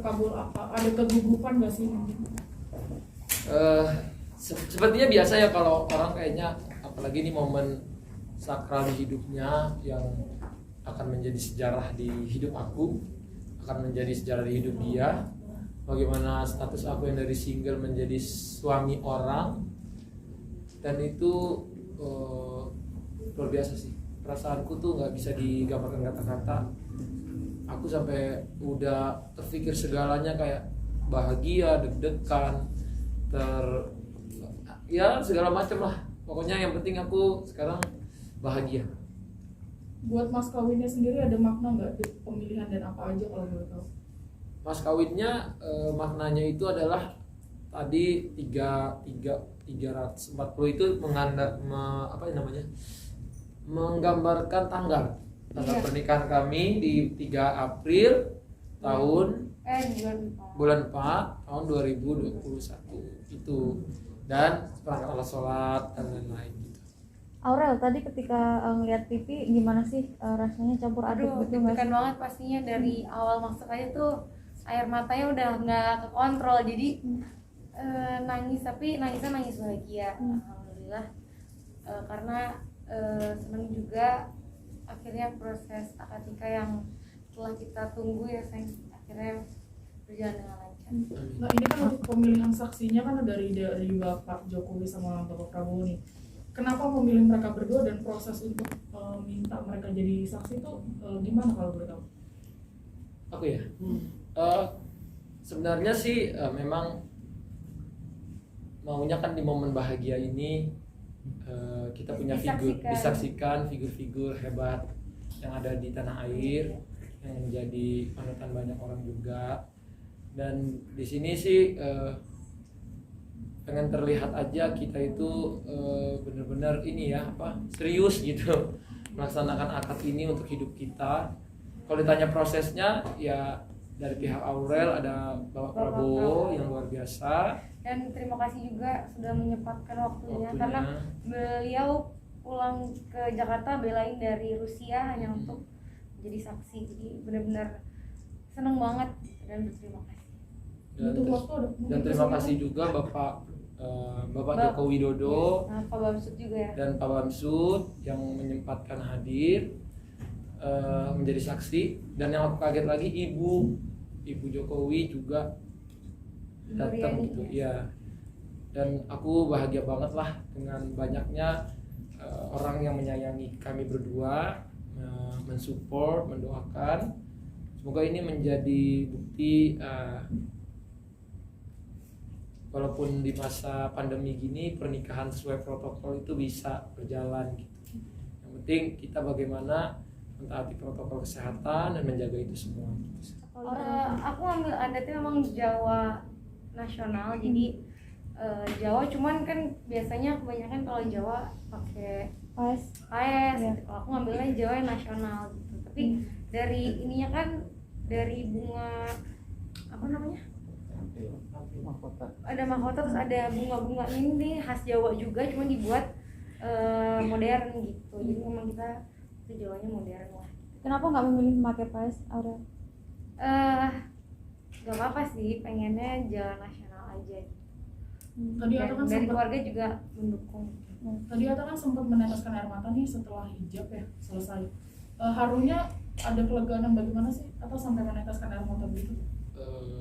terkabul apa? Ada kegugupan nggak sih mungkin? Sepertinya biasa ya kalau orang kayaknya, apalagi ini momen sakral di hidupnya yang akan menjadi sejarah di hidup aku, akan menjadi sejarah di hidup dia. Bagaimana status aku yang dari single menjadi suami orang, dan itu luar biasa sih. Perasaanku tuh nggak bisa digambarkan kata-kata. Aku sampai udah terpikir segalanya, kayak bahagia, deg-degan, ya segala macam lah. Pokoknya yang penting aku sekarang bahagia. Buat mas kawinnya sendiri ada makna nggak di pemilihan dan apa aja kalau boleh tahu? Mas kawinnya maknanya itu adalah tadi 340 itu menggambarkan tanggal pernikahan kami di 3 April tahun bulan 4 tahun 2021 itu, dan seperangkat alat sholat dan lain-lain gitu. Aurel, tadi ketika ngeliat TV gimana sih rasanya campur aduk gitu nggak deg-degan sih? banget pastinya. Dari awal masuk aja tuh air matanya udah nggak kekontrol, jadi nangis, tapi nangisnya nangis bahagia. Alhamdulillah, karena senang juga akhirnya proses akad nikah yang telah kita tunggu ya sayang, akhirnya berjalan dengan lancar. Nah ini kan untuk pemilihan saksinya kan dari Bapak Jokowi sama Bapak Prabowo nih. Kenapa memilih mereka berdua, dan proses untuk minta mereka jadi saksi itu gimana kalau boleh tahu? Aku ya, sebenarnya sih memang maunya kan di momen bahagia ini kita punya disaksikan figur-figur hebat yang ada di tanah air, yang menjadi panutan banyak orang juga. Dan di sini sih pengen terlihat aja kita itu benar-benar ini ya serius gitu melaksanakan akad ini untuk hidup kita. Kalau ditanya prosesnya ya dari pihak Aurel ada Bapak Prabowo yang luar biasa, dan terima kasih juga sudah menyempatkan waktunya. Karena beliau pulang ke Jakarta belain dari Rusia hanya untuk jadi saksi, jadi benar-benar seneng banget dan berterima kasih. Dan terima kasih juga Bapak Joko Widodo, Pak Bamsud juga ya, dan Pak Bamsud yang menyempatkan hadir menjadi saksi. Dan yang aku kaget lagi Ibu Jokowi juga datang gitu ya. Dan aku bahagia banget lah dengan banyaknya orang yang menyayangi kami berdua, mensupport, mendoakan. Semoga ini menjadi bukti walaupun di masa pandemi gini pernikahan sesuai protokol itu bisa berjalan gitu. Yang penting kita bagaimana mentaati protokol kesehatan dan menjaga itu semua gitu. Aku ambil adatnya memang Jawa nasional, jadi Jawa, cuman kan biasanya kebanyakan kalau Jawa pakai paes gitu. Kalau aku ngambilnya Jawa yang nasional gitu. Tapi dari ininya kan dari bunga apa namanya? Ada mahkota, terus ada bunga-bunga ini khas Jawa juga, cuma dibuat modern gitu. Jadi memang kita itu Jawanya modern lah. Kenapa nggak memilih memakai paes, Aurel? Gak apa-apa sih, pengennya jalan nasional aja. Tadi Ata kan dari sempat, keluarga juga mendukung. Tadi Ata kan sempat meneteskan air mata nih setelah hijab ya selesai. Harunya ada kelegaan yang bagaimana sih atau sampai meneteskan air mata begitu?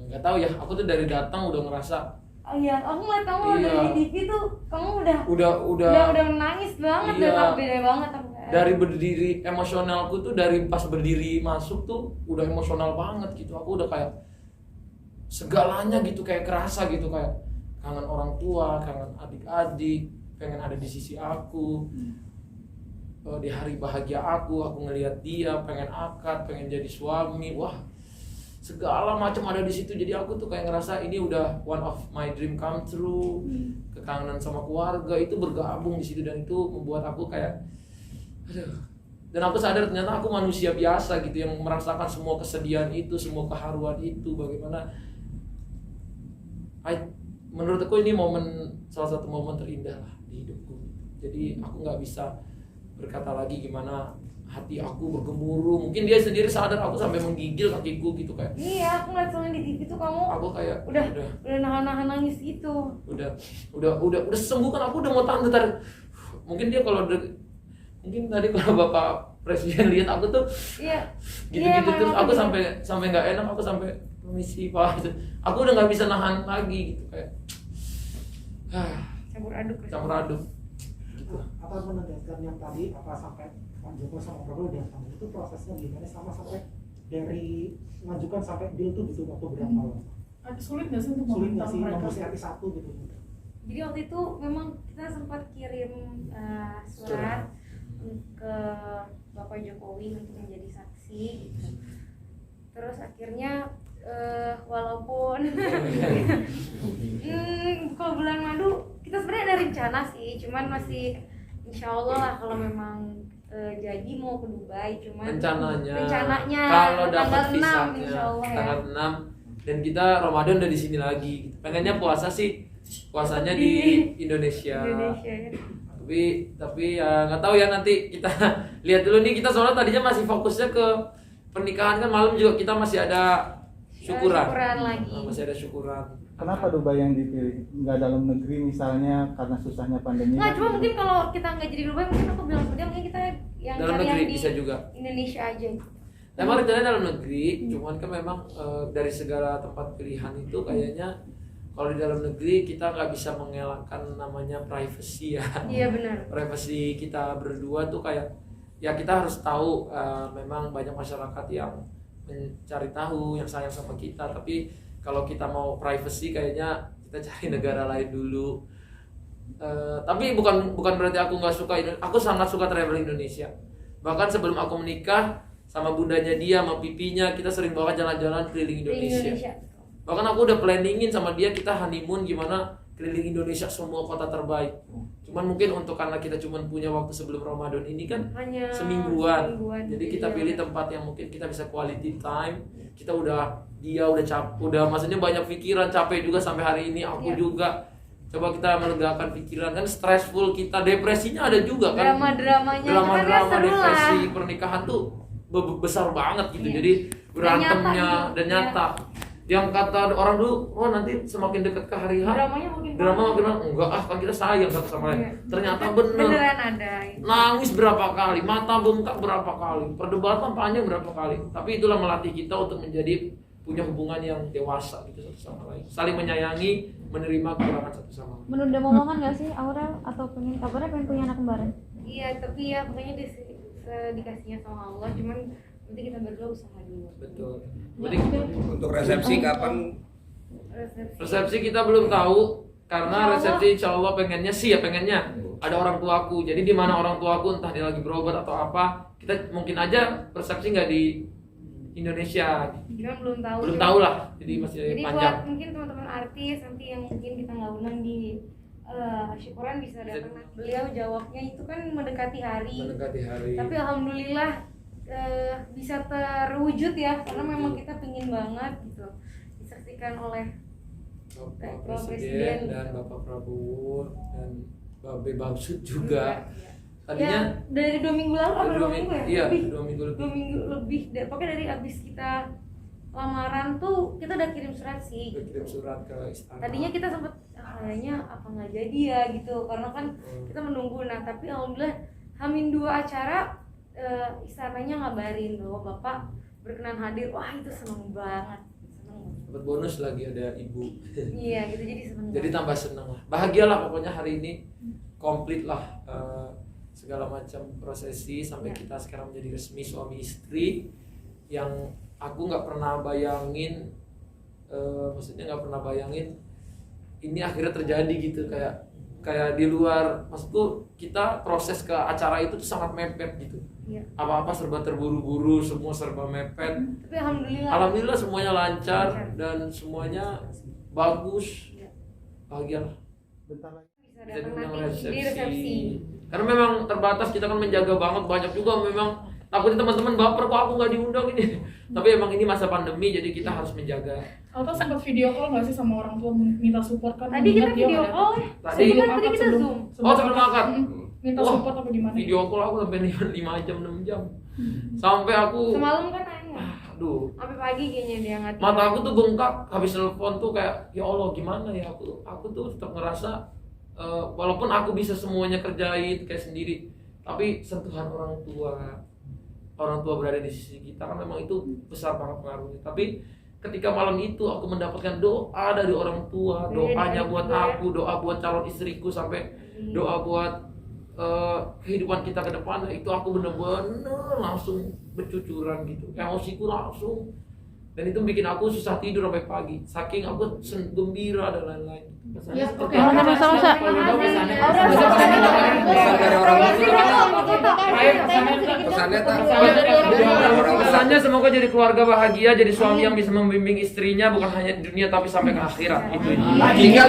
Nggak tahu ya, aku tuh dari datang udah ngerasa. Oh iya, aku ngeliat kamu dari TV tuh, kamu udah nangis banget, iya, udah beda banget. Dari berdiri, emosionalku tuh dari pas berdiri masuk tuh udah emosional banget gitu. Aku udah kayak segalanya gitu, kayak kerasa gitu, kayak kangen orang tua, kangen adik-adik, pengen ada di sisi aku. Di hari bahagia aku ngelihat dia, pengen akad, pengen jadi suami, wah segala macam ada di situ. Jadi aku tuh kayak ngerasa ini udah one of my dream come true. Kekangenan sama keluarga itu bergabung di situ, dan itu membuat aku kayak aduh. Dan aku sadar ternyata aku manusia biasa gitu yang merasakan semua kesedihan itu, semua keharuan itu. Bagaimana menurut aku ini salah satu momen terindah lah di hidupku. Jadi aku nggak bisa berkata lagi gimana hati aku bergemuruh. Mungkin dia sendiri sadar aku sampai menggigil kakiku gitu kayak. Iya, aku ngeliat soalnya di TV tuh kamu Aku kayak udah nahan-nahan nangis gitu. Udah sembuh kan, aku udah mau tante tadi. Mungkin dia kalau mungkin tadi kalau Bapak Presiden lihat aku tuh Iya. gitu-gitu terus aku gitu. sampai nggak enak, aku sampai permisi Pak gitu. Aku udah nggak bisa nahan lagi gitu kayak Campur aduk. campur aduk. Apa menegaskan yang tadi apa sampai Pak Joko sama Prabowo datang itu prosesnya gimana sama sampai dari mengajukan sampai deal tuh gitu waktu berapa lama? Sulit nggak sih untuk Sulit meminta nggak sih mereka? negosiasi satu gitu? Jadi waktu itu memang kita sempat kirim surat ke Bapak Jokowi untuk menjadi saksi gitu. Terus akhirnya walaupun kalau bulan madu kita sebenarnya ada rencana sih, cuman masih insya Allah lah kalau memang jadi mau ke Dubai, cuman rencananya kalau dapat tanggal 6 visanya insya Allah ya. tanggal 6 dan kita Ramadan udah di sini lagi. Pengennya puasa sih, puasanya di Indonesia. Ya. Tapi ya nggak tahu ya, nanti kita lihat dulu nih. Kita soalnya tadinya masih fokusnya ke pernikahan kan, malam juga kita masih ada syukuran lagi. Masih ada syukuran. Kenapa Dubai yang dipilih? Nggak dalam negeri misalnya karena susahnya pandemi? Nggak, cuma mungkin kalau kita nggak jadi Dubai, mungkin aku bilang ke dia mungkin kita yang Dalam cari negeri yang di bisa juga. Indonesia aja. Memang rencananya dalam negeri, cuman kan memang dari segala tempat pilihan itu kayaknya kalau di dalam negeri kita nggak bisa mengelakkan namanya privacy ya. Iya benar. Privacy kita berdua tuh kayak ya kita harus tahu memang banyak masyarakat yang mencari tahu, yang sayang sama kita, tapi kalau kita mau privacy kayaknya kita cari negara lain dulu. Tapi bukan berarti aku nggak suka Indonesia. Aku sangat suka traveling Indonesia. Bahkan sebelum aku menikah sama bundanya dia, sama pipinya, kita sering bawa jalan-jalan keliling Indonesia. Bahkan aku udah planningin sama dia kita honeymoon gimana keliling Indonesia semua kota terbaik. Cuman mungkin untuk karena kita cuman punya waktu sebelum Ramadan ini kan Hanya semingguan. Jadi kita Iya. pilih tempat yang mungkin kita bisa quality time. Kita udah maksudnya banyak pikiran, capek juga sampai hari ini, aku Iya. juga. Coba kita melegakan pikiran, kan stressful kita, depresinya ada juga kan. Drama-dramanya Drama-drama seru depresi lah. pernikahan tuh besar banget gitu. Iya. Jadi Dan berantemnya nyata dan gitu. nyata. Yang kata orang dulu, oh nanti semakin dekat ke hari H, Dramanya makin drama enggak kan kita sayang satu sama lain. Iya. Ternyata beneran bener. ada. Nangis berapa kali, mata bengkak berapa kali, perdebatan panjang berapa kali. Tapi itulah melatih kita untuk menjadi punya hubungan yang dewasa gitu satu sama lain. Saling menyayangi, menerima kekurangan satu sama lain. Menunda momongan nggak sih Aurel, atau kabarnya pengen punya anak kembaran? Iya, tapi ya pokoknya dikasihnya sama Allah, cuman nanti kita berdua usaha dulu. Betul. Ya, Jadi Untuk resepsi kapan? resepsi kita belum tahu karena Insya Allah. resepsi insya Allah pengennya ada orang tuaku. Jadi di mana orang tuaku, entah dia lagi berobat atau apa, kita mungkin aja resepsi nggak di Indonesia. Kita belum tahu. Belum cuman- tahu lah. Jadi masih Jadi panjang. buat mungkin teman-teman artis nanti yang mungkin kita nggak undang di syukuran bisa datang. Beliau jawabnya itu kan mendekati hari. Mendekati hari. Tapi alhamdulillah bisa terwujud ya, karena memang kita pingin banget gitu disaksikan oleh Bapak Bapak Presiden Presiden. dan Bapak Prabowo dan Babe Bamsud juga. Ya, Tadinya dari 2 minggu lalu atau 2 minggu ya? Iya, Lebih. 2 minggu lebih. 2 minggu lebih. Pokoknya dari abis kita lamaran tuh kita udah kirim surat sih. Udah kirim surat ke istana. Tadinya kita sempet kayaknya apa nggak jadi ya gitu, karena kan kita menunggu. Nah tapi alhamdulillah Hamin 2 acara istananya ngabarin bahwa bapak berkenan hadir. Wah itu seneng banget. Dapat bonus lagi ada ibu. Iya gitu, jadi seneng Jadi banget. tambah seneng lah. Bahagialah pokoknya hari ini komplit lah segala macam prosesi sampai Ya. kita sekarang menjadi resmi suami istri yang aku nggak pernah bayangin, maksudnya nggak pernah bayangin ini akhirnya terjadi gitu, kayak di luar, maksudku kita proses ke acara itu tuh sangat mepet gitu. Iya. Apa-apa serba terburu-buru, semua serba mepet. Tapi alhamdulillah. Alhamdulillah semuanya lancar Lancar. dan semuanya bagus. Iya. Bahagialah. Bentar lagi. Bisa Bisa datang diundang nanti di resepsi. Karena memang terbatas, kita kan menjaga banget, banyak juga memang takutnya teman-teman baper kok aku nggak diundang ini. Tapi emang ini masa pandemi jadi kita harus menjaga. Atau sempat video call nggak sih sama orang tua minta support kan? Tadi kita mengingat dia video nggak call datang. ya. Tadi Sebelum tadi kita sebelum- zoom. oh sebelum makan. minta Wah, support apa gimana? video call aku sampai 5 jam 6 jam. Sampai aku Semalam kan nanya. aduh, Sampai pagi kayaknya dia nggak tidur. mata aku tuh bengkak habis telepon tuh kayak ya Allah gimana ya, aku tuh tetap ngerasa walaupun aku bisa semuanya kerjain kayak sendiri, tapi sentuhan orang tua berada di sisi kita kan memang itu besar banget pengaruhnya. Tapi ketika malam itu aku mendapatkan doa dari orang tua, doanya buat aku, doa buat calon istriku, sampai doa buat kehidupan kita ke depan, itu aku bener-bener langsung bercucuran gitu, emosiku langsung, dan itu bikin aku susah tidur sampai pagi, saking aku gembira dan lain-lain. Ya, oke. Sama-sama. Pesannya tak. Pesannya semoga jadi keluarga bahagia, jadi suami yang bisa membimbing istrinya bukan hanya di dunia tapi sampai ke akhirat. Itu. Tinggal